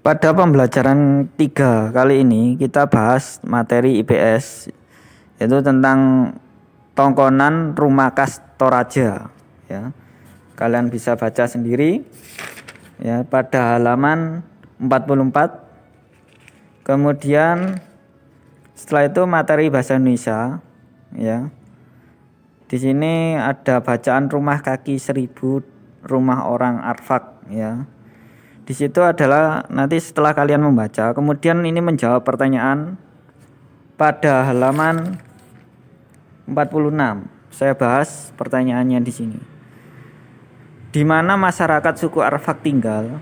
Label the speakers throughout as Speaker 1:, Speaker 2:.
Speaker 1: Pada pembelajaran 3 kali ini kita bahas materi IPS, yaitu tentang tongkonan rumah khas Toraja. Ya, kalian bisa baca sendiri ya pada halaman 44. Kemudian setelah itu materi bahasa Indonesia ya. Di sini ada bacaan rumah kaki 1000 rumah orang Arfak ya. Di situ adalah nanti setelah kalian membaca, kemudian ini menjawab pertanyaan pada halaman 46. Saya bahas pertanyaannya di sini. Di mana masyarakat suku Arfak tinggal?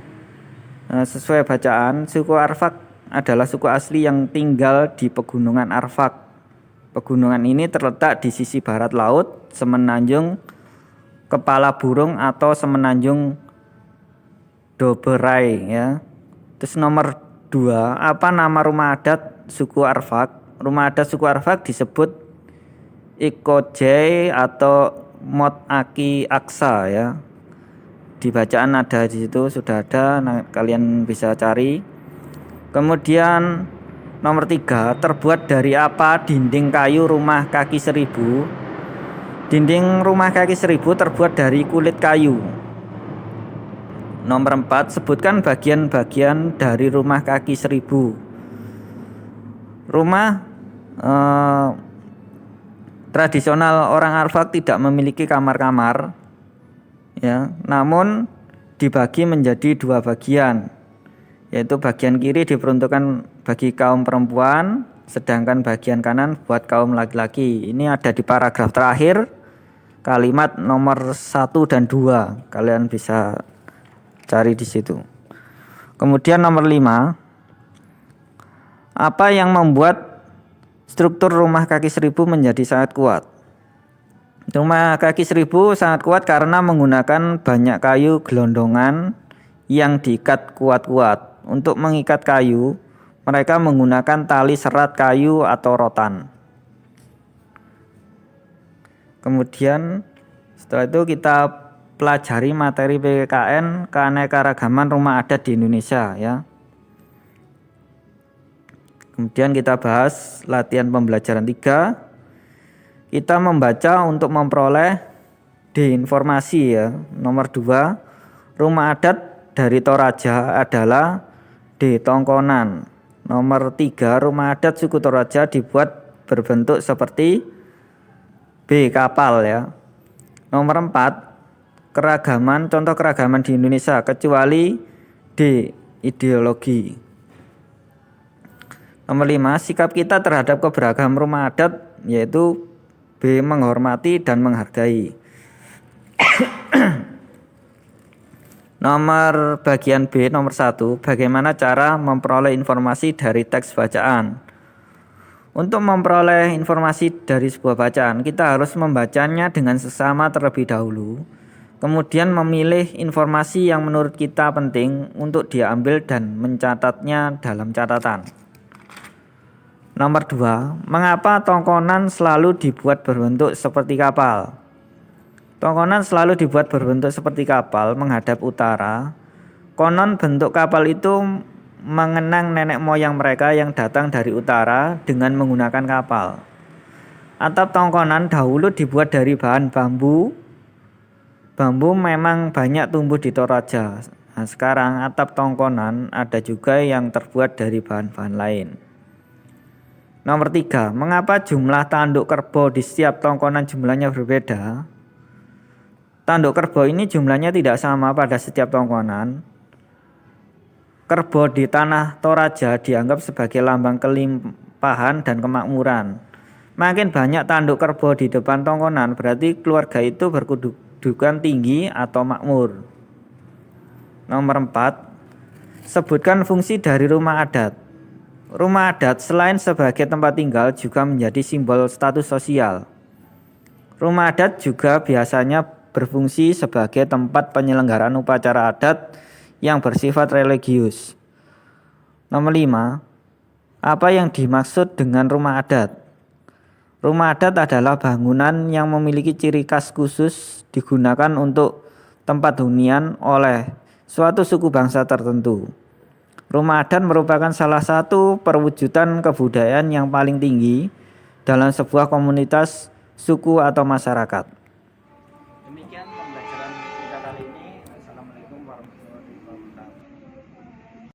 Speaker 1: Sesuai bacaan, suku Arfak adalah suku asli yang tinggal di pegunungan Arfak. Pegunungan ini terletak di sisi barat laut Semenanjung Kepala Burung atau Semenanjung Doberai ya. Terus nomor 2, apa nama rumah adat suku Arfak? Rumah adat suku Arfak disebut Ikojai atau Mot Aki Aksa ya. Di bacaan ada di situ, sudah ada, nah, kalian bisa cari. Kemudian nomor 3, terbuat dari apa dinding kayu rumah kaki 1000? Dinding rumah kaki 1000 terbuat dari kulit kayu. Nomor 4, sebutkan bagian-bagian dari rumah kaki 1000. Rumah tradisional orang Arfak tidak memiliki kamar-kamar ya, namun dibagi menjadi 2 bagian, yaitu bagian kiri diperuntukkan bagi kaum perempuan, sedangkan bagian kanan buat kaum laki-laki. Ini ada di paragraf terakhir, kalimat nomor 1 dan 2. Kalian bisa cari di situ. Kemudian nomor 5, apa yang membuat struktur rumah kaki 1000 menjadi sangat kuat? Rumah kaki 1000 sangat kuat karena menggunakan banyak kayu gelondongan yang diikat kuat-kuat. Untuk mengikat kayu, mereka menggunakan tali serat kayu atau rotan. Kemudian setelah itu kita pelajari materi PKN keanekaragaman rumah adat di Indonesia ya. Kemudian kita bahas latihan pembelajaran 3. Kita membaca untuk memperoleh D informasi ya. Nomor 2, rumah adat dari Toraja adalah D tongkonan. Nomor 3, rumah adat suku Toraja dibuat berbentuk seperti B kapal ya. Nomor 4, contoh keragaman di Indonesia kecuali D ideologi. Nomor 5, sikap kita terhadap keberagaman rumah adat yaitu B menghormati dan menghargai. Nomor bagian B, nomor 1, bagaimana cara memperoleh informasi dari teks bacaan? Untuk memperoleh informasi dari sebuah bacaan, kita harus membacanya dengan sesama terlebih dahulu. Kemudian memilih informasi yang menurut kita penting untuk diambil dan mencatatnya dalam catatan. Nomor 2, mengapa tongkonan selalu dibuat berbentuk seperti kapal? Tongkonan selalu dibuat berbentuk seperti kapal menghadap utara. Konon bentuk kapal itu mengenang nenek moyang mereka yang datang dari utara dengan menggunakan kapal. Atap tongkonan dahulu dibuat dari bahan bambu. Bambu memang banyak tumbuh di Toraja. Nah, sekarang atap tongkonan ada juga yang terbuat dari bahan-bahan lain. Nomor 3, mengapa jumlah tanduk kerbau di setiap tongkonan jumlahnya berbeda? Tanduk kerbau ini jumlahnya tidak sama pada setiap tongkonan. Kerbau di tanah Toraja dianggap sebagai lambang kelimpahan dan kemakmuran. Makin banyak tanduk kerbau di depan tongkonan berarti keluarga itu berkedudukan tinggi atau makmur. Nomor 4, sebutkan fungsi dari rumah adat. Rumah adat selain sebagai tempat tinggal juga menjadi simbol status sosial. Rumah adat juga biasanya berfungsi sebagai tempat penyelenggaraan upacara adat yang bersifat religius. Nomor 5, apa yang dimaksud dengan rumah adat? Rumah adat adalah bangunan yang memiliki ciri khas khusus digunakan untuk tempat hunian oleh suatu suku bangsa tertentu. Rumah adat merupakan salah satu perwujudan kebudayaan yang paling tinggi dalam sebuah komunitas, suku atau masyarakat.